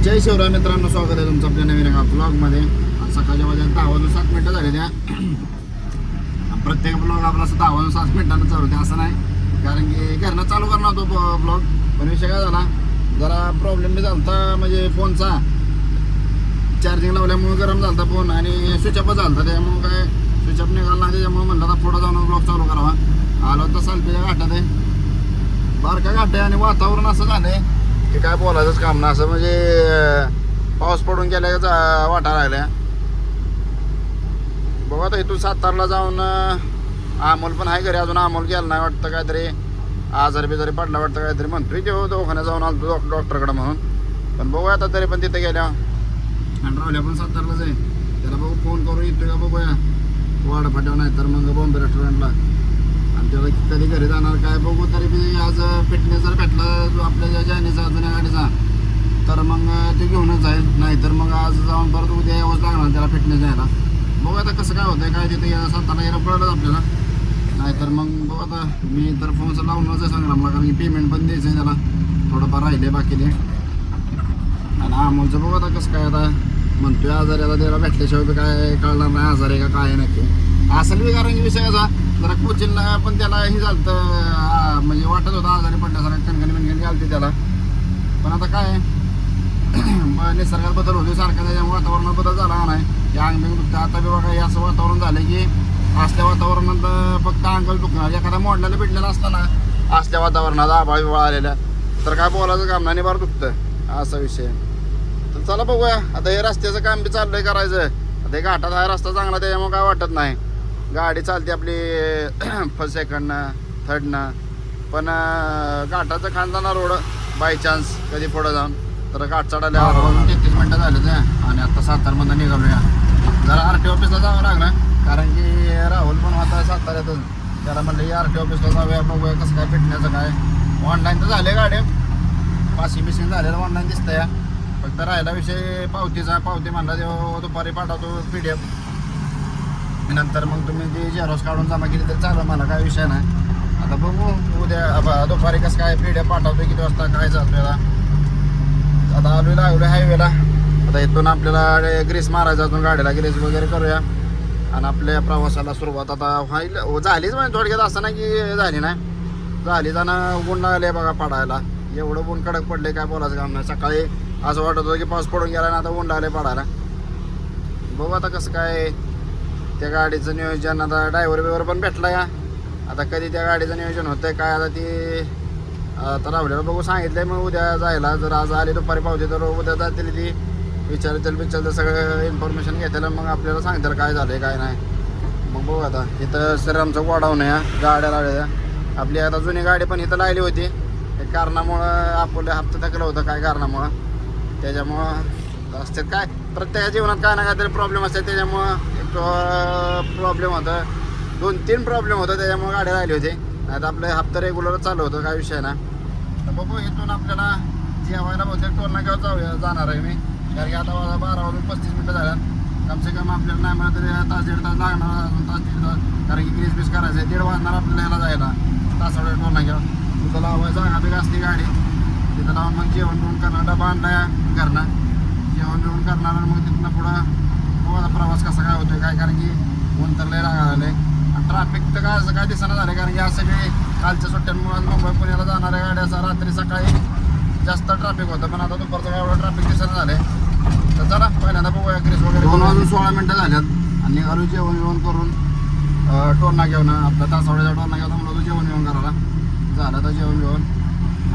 जय शिवराय मित्रांनो, स्वागत आहे तुमचं आपल्या नवीन एका ब्लॉगमध्ये. सकाळच्या वाजता 10:07 झाले त्या. प्रत्येक ब्लॉग आपला 10:07 मिनिटांना चालू होते असं नाही, कारण की घरनं चालू करणार होतो ब्लॉग. पण विषय काय झाला, जरा प्रॉब्लेम बी झाला होता, म्हणजे फोनचा चार्जिंग लावल्यामुळे गरम झाला होता फोन आणि स्विचअपच झाला होता. त्यामुळे काय स्विचअप निघाला, त्याच्यामुळे म्हणलं आता पुढं जाऊन ब्लॉग चालू करावा. आलो तर सालपेच्या घाटात आहे, बारका घाट आहे आणि वातावरण असं झालं आहे की काय बोलायचंच काम ना. असं म्हणजे पाऊस पडून गेल्याच वाटा लागल्या. बघा आता इथून सातारला जाऊन अमोल पण आहे घरी, अजून अमोल गेला नाही वाटतं, काहीतरी आजारी बिजारी पडला वाटतं, काहीतरी म्हणतोय ते दवाखान्यात जाऊन आलो डॉक्टरकडे म्हणून. पण बघूया आता, तरी पण तिथे गेल्या आणि राहुल्या पण सातारलाच आहे. त्याला बघू फोन करून येतोय का बघूया वाडा फाट्यावर, नाही तर मग बॉम्बे रेस्टॉरंटला. आणि त्याला कधी घरी जाणार काय बघू. तरी बी आज फिटनेस जर भेटला जो आपल्या जायनीचा जुन्या गाडीचा, तर मग ते घेऊनच जाईल. नाहीतर मग आज जाऊन परत उद्या यावंच लागणार त्याला फिटनेस द्यायला. बघू आता कसं काय होतंय, काय तिथे सातारला यायला कळलंच आपल्याला. नाहीतर मग बघू आता, मी तर फोनचं लावूनच आहे संग्रामला, कारण की पेमेंट पण द्यायचं आहे त्याला, थोडंफार राहिले बाकी ते. आणि अमोलचं बघू आता कसं काय, आता म्हणतोय आजारी, आता त्याला भेटल्याशिवाय बी काय कळणार नाही आजारी का काय नक्की असेल बी. कारण की विषय कसा, जरा कोचिंगला पण त्याला हे झालं, म्हणजे वाटत होतं आजारी पडल्यासारखं, कणकणी घालते त्याला. पण आता काय निसर्गात बदल होतो सारखा, त्याच्यामुळे वातावरणात बदल झाला नाही. या अंग दुखतं आता बी बघा, हे असं वातावरण झालं की असल्या वातावरणात फक्त अंगल दुखणार. एखादा मोडल्याला भेटलेला असला ना असल्या वातावरणात आभाळ बिभाळ आलेल्या, तर काय बोलायचं काम नाही, बरं दुखतं असा विषय. तर चला बघूया आता, हे रस्त्याचं काम बी चाललंय करायचं. आता हे घाटात हा रस्ता चांगला, त्याच्यामुळे काय वाटत नाही, गाडी चालते आपली फर्स्ट सेकंडनं थर्डनं. पण घाटाचं खांदाना रोड बाय चान्स कधी पुढं जाऊन तर घाट चढायला 33 मिनटं झाले ते. आणि आता सातारमधून निघालूया. जरा RT ऑफिसला जावं लागलं, कारण की राहुल पण होता साताऱ्यातच. त्याला म्हणलं RT ऑफिसला जाऊया, बघूया कसं काय भेटण्याचं काय. ऑनलाईन तर झाले गाडी, पासिंग बिसिंग झालेलं ऑनलाईन दिसतं या. फक्त राहिला विषय पावतीचा. पावती म्हणला तेव्हा दुपारी पाठवतो PDF, नंतर मग तुम्ही ती झेरॉक्स काढून जमा केली तर चालेल, मला काय विषय नाही. आता बघू उद्या दुपारी कसं काय PDF पाठवतो, किती वाजता काय चालतोय. आता आलोय लागलो हायवेला. आता इथून आपल्याला ग्रीस मारायचं, अजून गाडीला ग्रीस वगैरे करूया आणि आपल्या प्रवासाला सुरुवात आता व्हायला झालीच. म्हणजे थोडक्यात असं नाही की झाली नाही, झाली. जाणं ऊन लागले बघा पडायला, एवढं ऊन कडक पडले काय बोलायचं काम नाही. सकाळी असं वाटत होतं की पाऊस पडून गेला ना, आता ऊन लागले पडायला. बघू आता कसं काय त्या गाडीचं नियोजन. आता ड्रायव्हर बिवर पण भेटला या, आता कधी त्या गाडीचं नियोजन होतंय काय. आता ती आता राहुल्याला बघू सांगितलंय, मग उद्या जायला. जर आज आली दुपारी पावते तर उद्या जातील, ती विचारतील सगळं इन्फॉर्मेशन घेतील, मग आपल्याला सांगतील काय झालंय काय नाही. मग बघू आता. इथं श्रीरामचं गोडाऊन आहे, गाड्या लागल्या आपली. आता जुनी गाडी पण इथं लागली होती, एक कारणामुळं आपलं हप्ता थकलं होतं काय कारणामुळं. त्याच्यामुळं असतात काय प्रत्येक जीवनात काय ना काहीतरी प्रॉब्लेम असतात, त्याच्यामुळं एक प्रॉब्लेम होतं, 2-3 प्रॉब्लेम होतं, त्याच्यामुळे गाडी राहिली होती. नाही तर आपलं हप्ता रेग्युलर चालू होतं, काय विषय ना. तर बघू इथून आपल्याला जेवायला बहुतेक टोल नाक्यावर जाणार आहे मी, कारण की आता 12:35 झाल्या. कमसे कम आपल्याला नाही म्हणा तरी तास दीड तास लागणार, अजून तास दीड तास, कारण की ग्रीस बीस करायचं आहे. 1:30 वाजणार आपल्याला ह्याला जायला तासावड्या टोल नाक्यावर. तिथं लावायचं जागा बिगा असते गाडी, तिथं लावून मग जेवण बिवून करणार, डबा आणला घरनं, जेवण बिवून करणार. आणि मग तिथनं पुढं बघा प्रवास कसा काय होतोय काय, कारण की ऊन तर लय लागायला. आणि ट्रॅफिक तर काय असं काय दिसणं झालं, कारण की आज सगळे कालच्या सुट्ट्यांमुळे मुंबई पुण्याला जाणाऱ्या गाड्या रात्री सकाळी जास्त ट्रॅफिक होतं. पण आता दुपारचं काय एवढं ट्रॅफिक दिसणं झालं. तर चला पहिल्यांदा बघूया ग्रीस वगैरे. 2:16 मिनटं झाल्यात आणि निघालो जेवण बिवण करून टोल नाक्यावर. आपल्या तासावड्याच्या टोल नाक्यावर म्हणलं होतं जेवण बिवण करायला. झालं तर जेवण बिवण.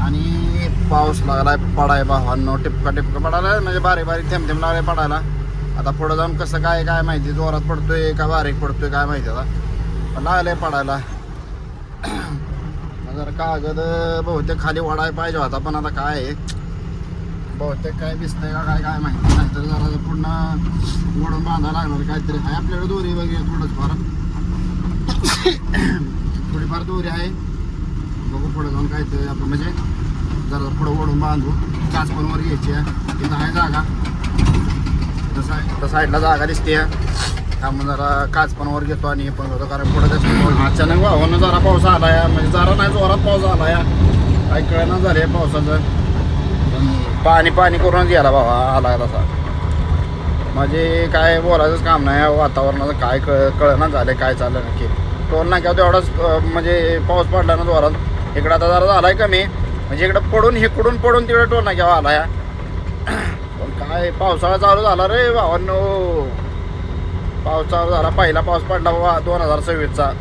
आणि पाऊस लागलाय पडाय भावांनो, टिपका पडायला, म्हणजे बारीक बारीक थेंब थेंब लागले पडायला. आता पुढं जाऊन कसं काय काय माहिती, जोरात पडतोय का बारीक पडतोय काय माहिती. आता पण लागले पडायला. जरा कागद बहुतेक खाली वाढायला पाहिजे होता, पण आता काय आहे बहुतेक काय दिसतंय का काय काय माहिती नाही. तर जरा पूर्ण ओढून बांधायला लागणार काहीतरी आहे आपल्याकडे. दोरी वगैरे थोडंफार थोडीफार दोरी आहे. बघू पुढं जाऊन काहीतरी आपण, म्हणजे जरा पुढं ओढून बांधू. काच पण वर घ्यायची आहे, तिथं आहे जागा, तर साईडला जागा दिसते. त्यामुळे जरा काच पण वर घेतो आणि हे पण होतं, कारण पुढं जास्त अचानक वाहून जरा पाऊस आला या, म्हणजे जरा नाही जोरात पाऊस आला या, काही कळना झालं आहे पावसाचं. पण पाणी पाणी करूनच गेला बाबा आला तसा. म्हणजे काय बोलायचंच काम नाही. वातावरणाचं काय कळना झालं काय चाललं नक्की. टोल नाक्यावर तेवढाच म्हणजे पाऊस पडला ना जोरात. इकडं आता जरा झाला आहे कमी. म्हणजे इकडं पडून हिकडून पडून तिकडे टोल नाक्यावर आला या. पण काय पावसाळा चालू झाला रे भावांनो. पाऊस चालू झाला. पहिला पाऊस पडला बाबा 2026चा.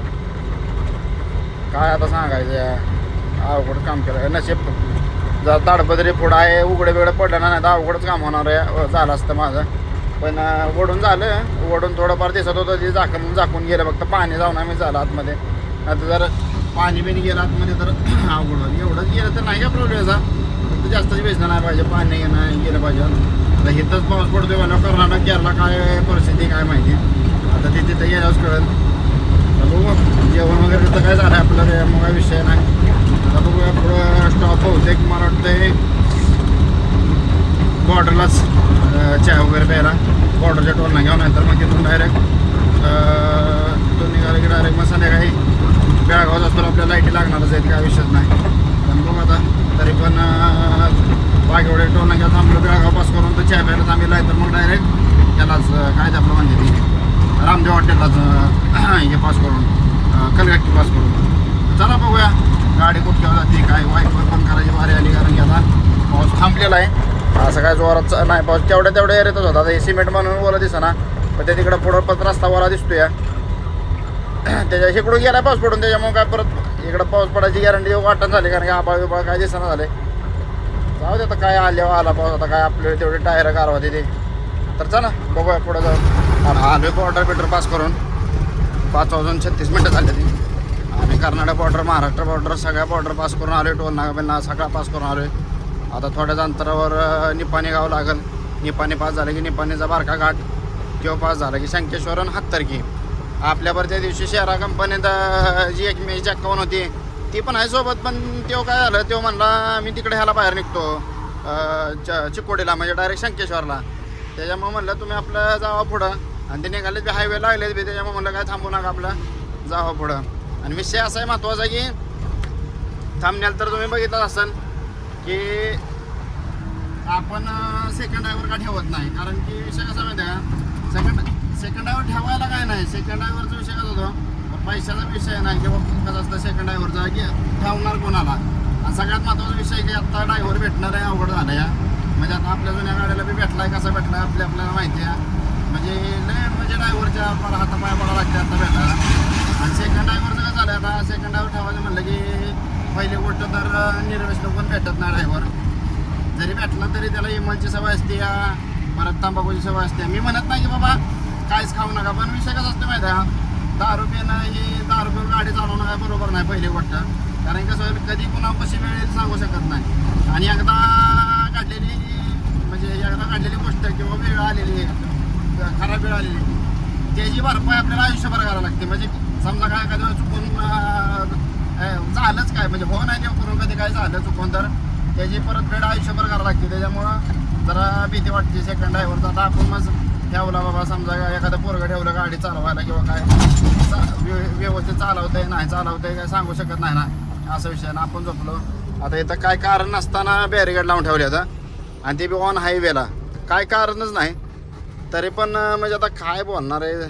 काय आता सांगायचं. अवघड काम केलं नशीब. जर ताडपदरी पुढं आहे उघडं बिघडं पडलं नाही तर अवघडच काम होणार आहे झालं असतं माझं. पण ओढून झालं. ओढून थोडंफार दिसत होतं ते झाकून गेलं. फक्त पाणी जाऊन आम्ही झालं आतमध्ये. आता जर पाणी बिणी गेलं आतमध्ये तर अवघड होईल. एवढंच गेलं तर नाही का प्रॉब्लेम याचा. फक्त जास्तच वेचणं नाही पाहिजे. पाणी नाही गेलं पाहिजे. आता इथंच पाऊस पडतोय मला. कर्नाटक केरला काय परिस्थिती काय माहिती. आता ते तिथं गेल्यावरच कळेल. बघू जेवण वगैरे तर काय झालं आपलं मग काय विषय नाही. आता बघूया पुढं स्टॉप बहुतेक मला वाटतं बॉर्डरलाच चहा वगैरे प्यायला. बॉर्डरच्या टोलना घेऊन नंतर मग तिथून डायरेक्ट तिथून निघालं की डायरेक्ट मग संध्याकाळी बेळगावात असतो. आपल्या लाईटी लागणारच आहेत काय विषयच नाही. पण बघू आता तरी पण वाघेवडे टोलना घ्या थांबलो बेळगाव पास करून तर चहा प्यायला थांबेला आहे. तर मग डायरेक्ट त्यालाच काय आपलं म्हणजे ती रामदेव हॉटेललाच हे पास करून कलगट्टी पास करून. चला बघूया गाडी कुठं जाते काय. वाईफर पण करायची भारी आली कारण की आता पाऊस थांबलेला आहे. असं काय जोरात नाही पाऊस. तेवढ्या येतच होता. आता हे सिमेंट म्हणून ओला दिसा ना. पण ते तिकडं पुढं पण रस्ता ओला दिसतोय. त्याच्या इकडून गेला पाऊस पडून. त्याच्यामुळे काय परत इकडं पाऊस पडायची गॅरंटी वाटण झाली कारण की आबाळ बिबाळ काय दिसना झाले. जाऊ दे आता काय आल्यावर आला पाऊस. आता काय आपल्याला तेवढे टायर कारवा ते. तर चला बघूया पुढं जाऊ. आलोय बॉर्डर बिर्डर पास करून. 5 वाजून 36 मिनटं झाले ती. आणि कर्नाटक बॉर्डर महाराष्ट्र बॉर्डर सगळ्या बॉर्डर पास करून आलो आहे. टोल नाका सगळा पास करून आलो आहे. आता थोड्याच अंतरावर निपाणी गाव लागेल. निपाणी पास झालं की निपाणीचा बारका घाट किंवा पास झाला की शंकेश्वर आणि हातर्की. आपल्यावर त्या दिवशी शेरा कंपनीत जी एक मी चक्कावून होती ती पण आहे सोबत. पण तो काय झालं तो म्हणला मी तिकडे ह्याला बाहेर निघतो चिकोडीला म्हणजे डायरेक्ट शंकेश्वरला. त्याच्यामुळे म्हणलं तुम्ही आपलं जावा पुढं. आणि ते निघाले बी हायवे लागलेत बी. त्याच्यामुळे म्हणलं काय थांबू नका आपलं जावं पुढं. आणि विषय असा आहे महत्त्वाचा की थांबण्याला तर तुम्ही बघितलं असेल की आपण सेकंड ड्रायव्हर का ठेवत नाही. कारण की विषय कसा माहिती आहे का. सेकंड ड्रायव्हर ठेवायला काय नाही. सेकंड ड्रायव्हरचा विषय कसा होतो पैशाचा विषय नाही किंवा कसं असतं सेकंड ड्रायव्हरचा की ठेवणार कोणाला. आणि सगळ्यात महत्त्वाचा विषय की आत्ता ड्रायव्हर भेटणार आहे अवघड झालं या. म्हणजे आता आपल्या जुन्या गाड्याला बी भेटला आहे कसा भेटला आहे आपल्याला माहिती आहे. म्हणजे लय म्हणजे ड्रायव्हरच्या मला हातापाया पडा लागते आता भेटायला. आणि सेकंड ड्रायव्हरचं काय झालं आता सेकंड ड्रायव्हर ठेवायचं म्हणलं की पहिली गोष्ट तर निर्वेशनं पण भेटत नाही ड्रायव्हर. जरी भेटला तरी त्याला इमलची सवय असते परत तंबाखूची सवय असते. मी म्हणत नाही की बाबा काहीच खाऊ नका. पण विषय कसा असतो माहिती आहे दारू पिणं ही दारू पिऊन गाडी चालवणं काय बरोबर नाही पहिली गोष्ट. कारण कसं होईल कधी पुन्हा कशी वेळ येईल सांगू शकत नाही. आणि एकदा काढलेली म्हणजे एकदा काढलेली गोष्ट किंवा वेळ आलेली खराब वेळ आलेली त्याची भरपाई आपल्याला आयुष्यभर करायला लागते. म्हणजे समजा काय एखाद्या चुकून झालंच काय म्हणजे हो नाही तेव्हा करून कधी काय झालं चुकून तर त्याची परत वेळ आयुष्यभर करायला लागते. त्याच्यामुळं जरा भीती वाटते सेकंड ड्रायव्हरचा. आता आपण मग ठेवला बाबा समजा एखादं पोरगं ठेवलं गाडी चालवायला किंवा काय व्यवस्थित चालवतंय नाही चालवतंय काय सांगू शकत नाही ना असा विषय ना. आपण झोपलो आता इथं काय कारण नसताना बॅरिगेड लावून ठेवले आता आणि ते बी ऑन हायवेला काय कारणच नाही. तरी पण म्हणजे आता काय बोलणार आहे.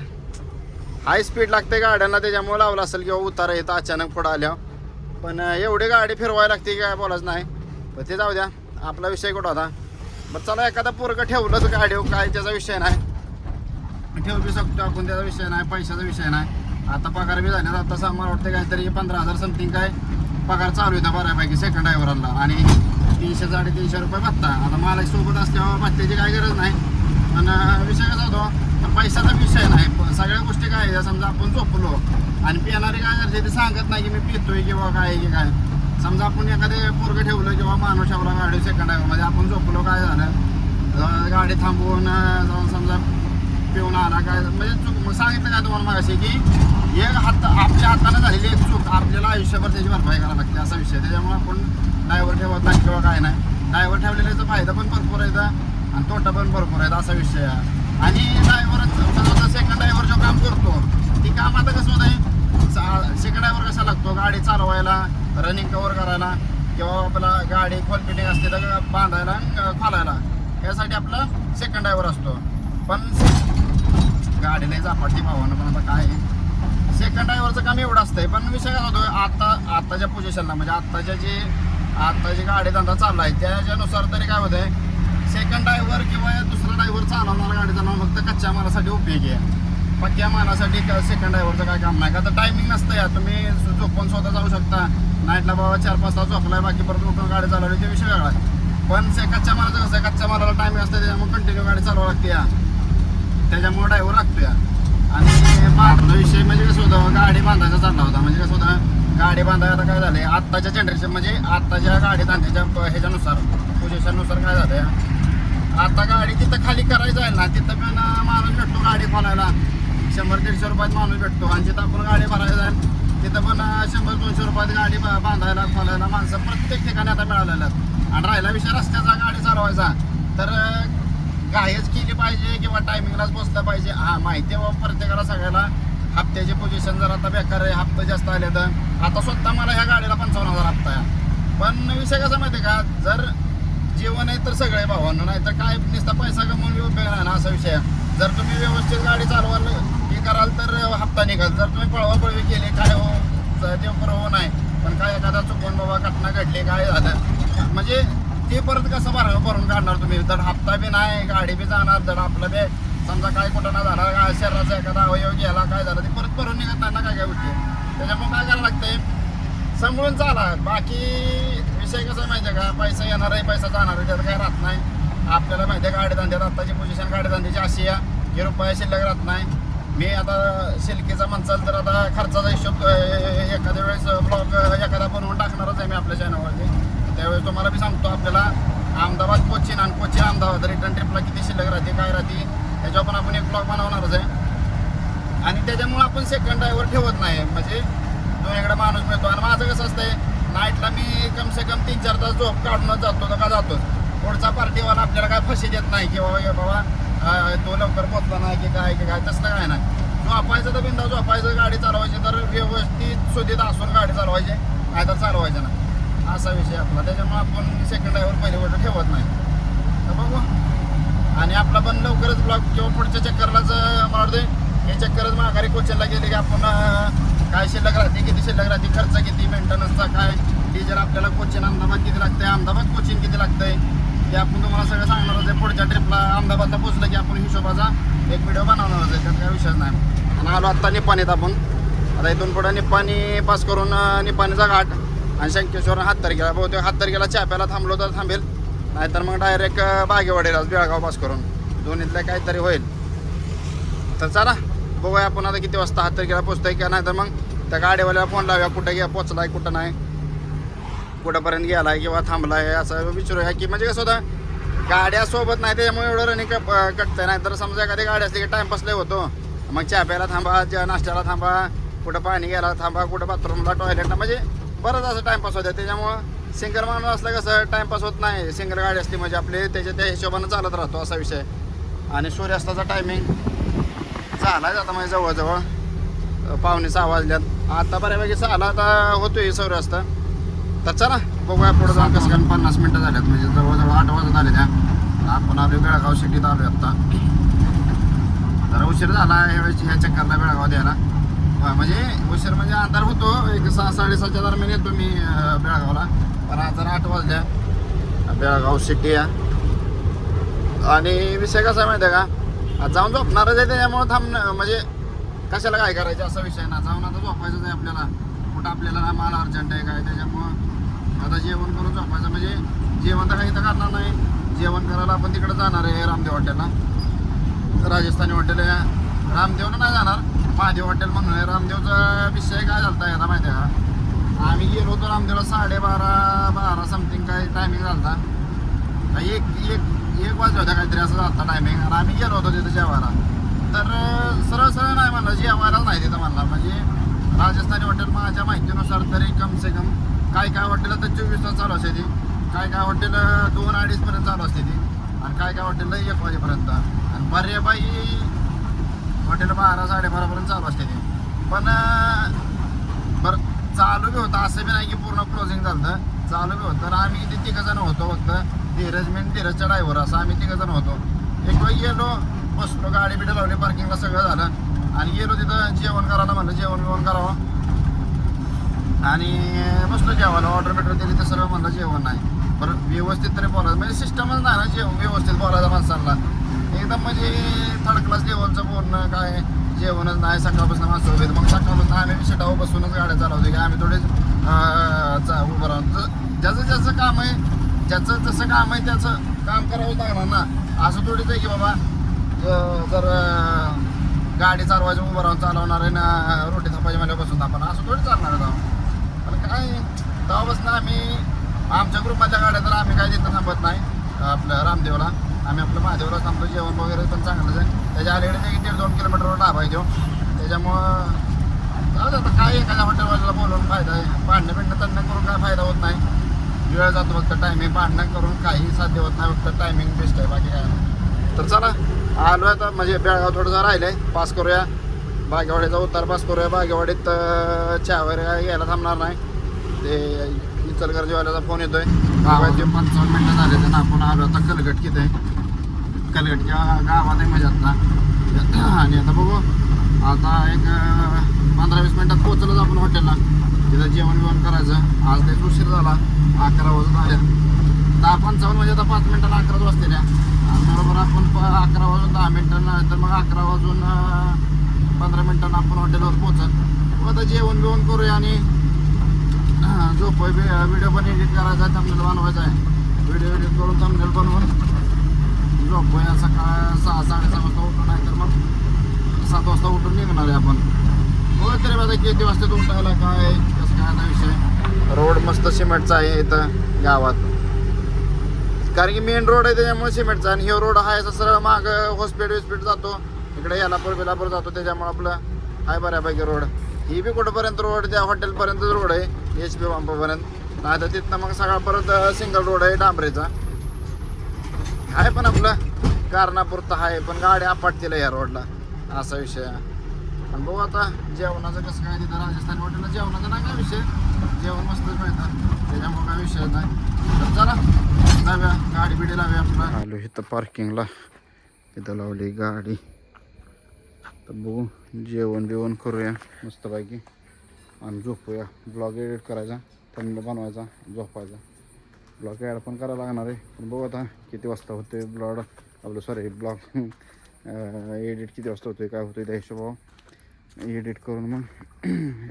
हाय स्पीड लागते गाड्यांना त्याच्यामुळे लावलं असेल किंवा उतारा येतं अचानक पुढं आल्यावर. पण एवढी गाडी फिरवायला लागते काय बोलायचं नाही. पण ते जाऊ द्या आपला विषय कुठं होता. बरं चला एखादा पोरगं ठेवलंच गाडीवर काय त्याचा विषय नाही. ठेवू बी शकतो आपण त्याचा विषय नाही. पैशाचा विषय नाही. आता पगार बी झाले आता तसं मला वाटतं काहीतरी 15,000 समथिंग काय पगार चालू होता बऱ्यापैकी सेकंड ड्रायव्हरला. आणि 300-350 रुपये भत्ता. आता मला सोबत असल्यावर भत्त्याची काही गरज नाही. पण विषय कसा होतो तर पैशाचा विषय नाही. सगळ्या गोष्टी काय आहे समजा आपण झोपलो आणि पिणारी काय करते ते सांगत नाही की मी पितोय किंवा काय की काय. समजा आपण एखादे पोरगं ठेवलं किंवा माणूस ठेवला गाडी सेकंड ड्रायव्हरमध्ये आपण झोपलो काय झालं गाडी थांबवून जाऊन समजा पिऊन आला काय म्हणजे चूक मग सांगितलं काय तुम्हाला मागाशी की एक आपल्या हाताने झालेली एक चूक आपल्याला आयुष्यभर त्याची भरपाई करायला लागते असा विषय. त्याच्यामुळे आपण ड्रायव्हर ठेवत नाही किंवा काय नाही. ड्रायव्हर ठेवलेल्याचा फायदा पण भरपूर आहे आणि तोटा पण भरपूर आहे असा विषय आहे. आणि ड्रायव्हर सेकंड ड्रायव्हर जो काम करतो ती काम आता कसं होत आहे सेकंड ड्रायव्हर कसा लागतो गाडी चालवायला रनिंग कव्हर करायला किंवा आपला गाडी खोल फिटिंग असते तर बांधायला खोलायला यासाठी आपला सेकंड ड्रायव्हर असतो. पण गाडीला झापाटली भावानं, पण आता काय सेकंड ड्रायव्हरचं काम एवढं असतंय. पण विषय काय होतो आत्ताच्या पोझिशनला म्हणजे आता जी गाडी धंदा चालला आहे त्याच्यानुसार तरी काय होतंय, सेकंड ड्रायव्हर किंवा दुसरा ड्रायव्हर चालवणारा गाडी चालवणं फक्त कच्च्या मालासाठी उपयोगी आहे. पक्क्या मालासाठी सेकंड ड्रायव्हरचं काय काम नाही. का तर टायमिंग नसतं या, तुम्ही झोपून स्वतः जाऊ शकता. नाईटला बाबा 4-5 तास झोपलाय, बाकी परत उठून गाडी चालवली ते विषय वेगळा. पण कच्च्या मालाचं कसं आहे, कच्च्या मालाला टायमिंग असतं त्याच्यामुळे कंटिन्यू गाडी चालवावं लागते या, त्याच्यामुळे ड्रायव्हर लागतो या. आणि बांधला विषय म्हणजे कसं होतं, गाडी बांधायचा चालला होता. म्हणजे कसं होतं, गाडी बांधायला आता काय झालं आत्ताच्या जनरेशन म्हणजे आत्ताच्या गाडी बांधायच्या ह्याच्यानुसार पोझिशननुसार काय झालं, आता गाडी तिथं खाली करायचं आहे ना, तिथं पण माणूस भेटतो गाडी खोलायला. 100-150 रुपयात माणूस भेटतो. आणि जिथं आपण गाडी भरायला जाईल तिथं पण 100-200 रुपयात गाडी बांधायला खोलायला माणसं प्रत्येक ठिकाणी आता मिळालेलं आहेत. आणि राहिला विषय रस्त्याचा गाडी चालवायचा तर घाईच केली पाहिजे किंवा टायमिंगलाच पोचलं पाहिजे. हां माहिती आहे बाबा प्रत्येकाला सगळ्याला हप्त्याची पोझिशन जर आता बेकार आहे, हप्ते जास्त आले तर आता स्वतः मला ह्या गाडीला 55,000 हप्ता आहे. पण विषय कसा माहिती आहे का, जर जीवन आहे तर सगळे भावांना, नाही तर काय नुसता पैसा कमवून उपयोग नाही ना असा विषय. जर तुम्ही व्यवस्थित गाडी चालवाल हे कराल तर हप्ता निघाल. जर तुम्ही पळवापळवी केली काय हो ते बरोबर नाही. पण काय एखादा चुकून बाबा घटना घडली काय झालं म्हणजे ते परत कसं भरून काढणार तुम्ही. तर हप्ता बी नाही, गाडी बी जाणार, तर आपलं बी समजा काय कुठं ना झाला, काय शरीराचा एखादा अवयव गेला काय झालं ते परत भरून निघत नाही ना काय गोष्टी. त्याच्यामुळे काय करायला लागतंय, सांभाळून चाला. बाकी विषय कसा आहे माहिती आहे का, पैसा येणार आहे पैसा जाणार आहे त्यात काय राहत नाही. आपल्याला माहिती आहे गाडी धंद्यात आत्ताची पोझिशन गाडी धंद्याची अशी आहे की रुपया शिल्लक राहत नाही. मी आता शिल्कीचा म्हणचाल तर आता खर्चाचा हिशोब एखाद्या वेळेस ब्लॉग एखादा बनवून टाकणारच आहे मी आपल्या चॅनलवरती. त्यावेळेस तुम्हाला मी सांगतो आपल्याला अहमदाबाद कोचीन आणि कोचीन अहमदाबाद रिटर्न ट्रिपला किती शिल्लक राहते काय राहते त्याच्यावर पण आपण एक ब्लॉग बनवणारच आहे. आणि त्याच्यामुळे आपण सेकंड ड्रायव्हर ठेवत नाही, म्हणजे तो इकडे माणूस मिळतो. आणि माझं कसं असतंय, नाईटला मी कम से कम 3-4 तास झोप काढूनच जातो तर का जातो. पुढचा पार्टीवाला आपल्याला काय फशी देत नाही की बाबा तो लवकर पोचला नाही की काय तसलं काय नाही. झोपायचं तर बिंदा झोपायचं, गाडी चालवायची तर व्यवस्थित सुधीत असून गाडी चालवायची, नाही तर चालवायचं ना असा विषय आपला. त्याच्यामुळे आपण सेकंड ड्रायव्हर पहिली गोष्ट ठेवत नाही. तर बघू. आणि आपला पण लवकरच ब्लॉग किंवा पुढच्या चक्करलाच मला वाटतं हे चक्करच माघारी कोचिनला गेले की आपण काय शिल्लक राहते, किती शिल्लक राहते, खर्च किती, मेंटेनन्सचा काय, डिझेल आपल्याला कोचिन अहमदाबाद किती लागतंय, अहमदाबाद कोचिन किती लागतंय ते आपण तुम्हाला सगळं सांगणारच आहे. पुढच्या ट्रिपला अहमदाबादला पोचलं की आपण हिशोबाचा एक व्हिडिओ बनवणारच आहे, त्यात काय विषय नाही. आणि आलो आत्ता निपाणीत आपण. आता इथून पुढं निपाणी पास करून निपाणीचा घाट आणि शंकेश्वर हाततारखेला बहुतेक हाततारखेला चाप्याला थांबलो तर थांबेल, नाहीतर मग डायरेक्ट बागेवाडीला बेळगाव पास करून दोन्हीतलं काहीतरी होईल. तर चला बघूया आपण आता किती वाजता हाततारखेला पोचतोय किंवा नाही तर मग त्या गाडीवाल्याला फोन लावूया कुठं पोचलाय कुठं नाही, कुठंपर्यंत गेलाय किंवा थांबलाय असं विचारूया. की म्हणजे कसं होतं गाड्या सोबत नाही त्याच्यामुळे एवढं रनिंग कटतंय. नाही तर समजा एखादी गाडी असली की टाईमपास लय होतो, मग चहा प्यायला थांबा, नाश्त्याला थांबा, कुठं पाणी घ्यायला थांबा, कुठं बाथरूमला टॉयलेटला, म्हणजे बरंच असं टाईमपास होतं. त्याच्यामुळं सिंगल माणूस असलं कसं टाईमपास होत नाही. सिंगल गाडी असली म्हणजे आपले त्या हिशोबानं चालत राहतो असा विषय. आणि सूर्यास्ताचा टायमिंग झाला आता म्हणजे जवळजवळ 5:45 वाजल्यात. आता बऱ्यापैकी 6ला आता होतोय सूर्यास्त. तर चला बघूया पुढं जाऊन कसं काय. 50 मिनटं झाल्यात म्हणजे जवळजवळ 8 वाजत आले त्या. आपण आलो बेळगाव सिटीत आलो आत्ता. जरा उशीर झाला ह्यावेळेस ह्या चक्करला बेळगाव द्यायला. म्हणजे उशीर म्हणजे अंधार होतो, एक 6-6:30च्या दरम्यान येतो मी बेळगावला. पण आज जरा 8 वाजल्या. बेळगाव सिटी आहे. आणि विषय कसा आहे माहिती आहे का, आज जाऊन झोपणारच आहे त्याच्यामुळं थांबणं म्हणजे कशाला काय करायचं असा विषय ना. जाऊन आता झोपायचंच आहे आपल्याला, कुठं आपल्याला माल अर्जंट आहे काय. त्याच्यामुळं आता जेवण करून झोपायचं. म्हणजे जेवण तर काही तर करणार नाही, जेवण करायला आपण तिकडे जाणार आहे रामदेव हॉटेलला. राजस्थानी हॉटेल आहे, रामदेवला नाही जाणार, महादेव हॉटेल म्हणून आहे. रामदेवचा विषय काय झाला आहे आता माहिती आहे का, आम्ही गेलो होतो रामदेवला 12:30 समथिंग काय टायमिंग झाला. एक वाजले होत्या काहीतरी असं झालं टायमिंग. आणि आम्ही गेलो होतो तिथं जेवायला. तर सरळ नाही म्हणलं, जेवायलाच नाही तिथं म्हणलं. म्हणजे राजस्थानी हॉटेल माझ्या माहितीनुसार तरी कम से कम काय हॉटेल तर 24 तास चालू असते ती, काय हॉटेल 2-2:30 पर्यंत चालू असते ती, आणि काय हॉटेलला 1 वाजेपर्यंत, आणि बऱ्यापैकी हॉटेल 12-12:30 पर्यंत चालू असते ती. पण बरं चालू बी होतं, असं बी नाही की पूर्ण क्लोजिंग झालं. चालू बी होतं. तर आम्ही किती 3 जण होतो फक्त. धीरजच्या ड्रायव्हर असं आम्ही 3 जण होतो. एक वेळ गेलो, बसलो, गाडी बिडी लावली पार्किंगला, सगळं झालं आणि गेलो तिथं जेवण करायला. म्हणलं जेवण करावं आणि बसलो जेवायला. ऑर्डर बिर्डर दिली तर सगळं म्हणलं जेवण नाही. बरं व्यवस्थित तरी बोलायचं म्हणजे सिस्टमच नाही ना व्यवस्थित बोलायचं माणसाला. एकदम म्हणजे थर्ड क्लास जेवणचं बोलणं, काय जेवणच नाही. सकाळपासून माणसं उभे. मग सकाळपासून आम्ही शेटावर बसूनच गाड्या चालवतो की आम्ही थोडे उभं राहून. ज्याचं काम आहे, ज्याचं जसं काम आहे त्याचं काम करावं लागणार ना. असं थोडीच आहे की बाबा जर गाडी चालवायचं उभं राहून चालवणार आहे ना, रोटी थापायची मला बसून आपण असं थोडी चालणार आहे जाऊन. पण काय तेव्हापासून आम्ही आमच्या ग्रुपमधल्या गाड्या तर आम्ही काय तिथं थांबत नाही. आपल्या रामदेवला आम्ही आपलं महादेवला थांबतो. जेवण वगैरे पण चांगलंच आहे. त्याच्या अलीकडे 1-2 किलोमीटरवर ढाबा आहे तो. त्याच्यामुळं जाऊ दे आता, काय एखाद्या हॉटेलवाल्याला बोलवून फायदा आहे. भांडणं करून काय फायदा होत नाही. वेळ जातो फक्त. टायमिंग भांडणं करून काही साध्य होत नाही. फक्त टायमिंग बेस्ट आहे, बाकी काय नाही. तर चला आलो आता. म्हणजे बेळगाव थोडंसं राहिलं आहे, पास करूया. बागेवाडीचा उतार पास करूया. बागेवाडीत चहा वगैरे काय घ्यायला थांबणार नाही. ते इचलकरंजीवाल्याचा फोन येतोय. 55 मिनटं झाले तर आपण आलो आता कलगट. किती आहे कलगट गावात आहे म्हणजे आता. आणि आता बघू, आता एक 15-20 मिनटात पोहोचलोच आपण हॉटेलला. तिथं जेवण बिवण करायचं. आज लयच उशीर झाला, 11 वाजून आल्या. 10:55 म्हणजे आता 5 मिनटाला 11 वाजतेल्या. बरोबर आपण 11 वाजून 10 मिनटांना, तर मग 11 वाजून 15 मिनटांना आपण हॉटेलवर पोहोचत. आता जेवण बिवण करूया आणि झोप. व्हिडिओ पण एडिट करायचा आहे, थंबनेल बनवायचा आहे. व्हिडिओ एडिट करून थंबनेल बनवून झोपूया. सकाळ 6-6:30 वाजता उठून, नाही तर मग 7 वाजता उठून निघणार आहे आपण. हो तरी माझा किती वाजता उठायला काय कसं काय आता विषय. रोड मस्त सिमेंटचा आहे इथं गावात, कारण की मेन रोड आहे त्याच्यामुळे सिमेंटचा. आणि हे रोड आहे सरळ माग हॉस्पिटल जातो, इकडे बेलापूर जातो. त्याच्यामुळे आपलं आहे बऱ्यापैकी रोड. ही बी कुठंपर्यंत रोड, त्या हॉटेलपर्यंत रोड आहे, HP पंपापर्यंत. नाही तर तिथनं मग सगळा परत सिंगल रोड आहे डांबरेचा आहे. पण आपलं कारणापुरतं आहे, पण गाड्या आपटतील या रोडला, असा विषय. आणि बघू आता जेवणाचं कसं काय. तिथं राजस्थानी हॉटेलला जेवणाचा नाही काय विषय, जेवण मस्तच मिळतं, त्याच्यामुळे काय विषय नाही. तर चला जाऊया, गाडी बिडी लावूया आपला. आलो इथं पार्किंगला, तिथं लावली गाडी. तर बघू जेवण बिवण करूया मस्तपैकी आणि झोपूया. ब्लॉग एडिट करायचा, थंबनेल बनवायचा, झोपायचा. ब्लॉग ॲड पण करायला लागणार आहे, पण बघू आता किती वाजता होते ब्लॉग ब्लॉग एडिट किती वाजता होतोय, काय होतोय त्या हिशोबावर एडिट करून मग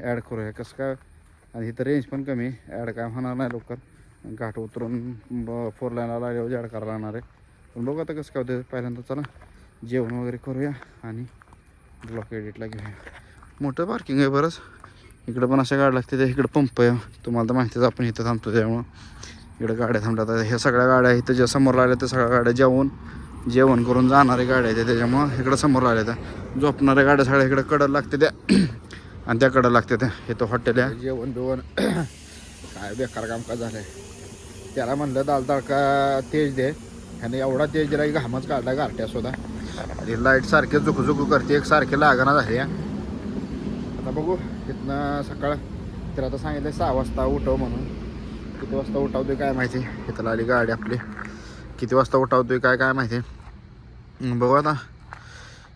ॲड करूया. कसं काय. आणि इथं रेंज पण कमी, ॲड काय होणार नाही लवकर. घाट उतरून 4 लाईनला लागल्यावर ॲड करायला लागणार आहे. पण बघू आता कसं काय होतं. पहिल्यांदा चला जेवण वगैरे करूया आणि ब्लॉग एडिटला घेऊया. मोठं पार्किंग आहे बरंच. इकडं पण अशा गाड्या लागते. इकडं पंप आहे, तुम्हाला तर माहितीच, आपण इथं थांबतो त्यामुळं इकडं गाड्या थांबतात. ह्या सगळ्या गाड्या इथं ज्या समोर लागल्या त्या सगळ्या गाड्या जेवण करून जाणारे गाड्या आहेत, त्याच्यामुळं इकडं समोर लागल्या. त्या झोपणाऱ्या गाड्या सगळ्या इकडं कडं लागते त्या, आणि त्या कडं लागते त्या. हे तो हॉटेल आहे. जेवण बिवण काय बेकार काम काय झालं आहे. त्याला म्हणलं दाल तडका तेज दे, ह्याने एवढा तेज दिला की घामच काढला गारट्या सुद्धा. आणि लाईट सारखे झुकू करते, एक सारखे लागना झाली. आता बघू इथनं सकाळ तर आता सांगितलं 6 वाजता उठव म्हणून. किती वाजता उठावतोय काय माहिती. इथं आली गाडी आपली, किती वाजता उठावतोय काय माहिती. बघू आता.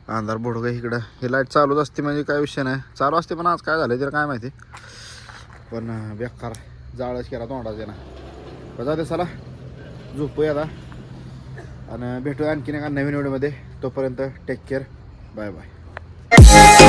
अंधार बुडगं इकडं. हे लाईट चालूच असते म्हणजे काय विषय नाही, चालू असते. पण आज काय झालं तर काय माहिती. पण बेकार जाळच केला तोंडाचे ना. बघा ते चला झोपूया आता आणि भेटूया आणखीन एका नवीन व्हिडिओमध्ये. तोपर्यंत टेक केअर, बाय बाय.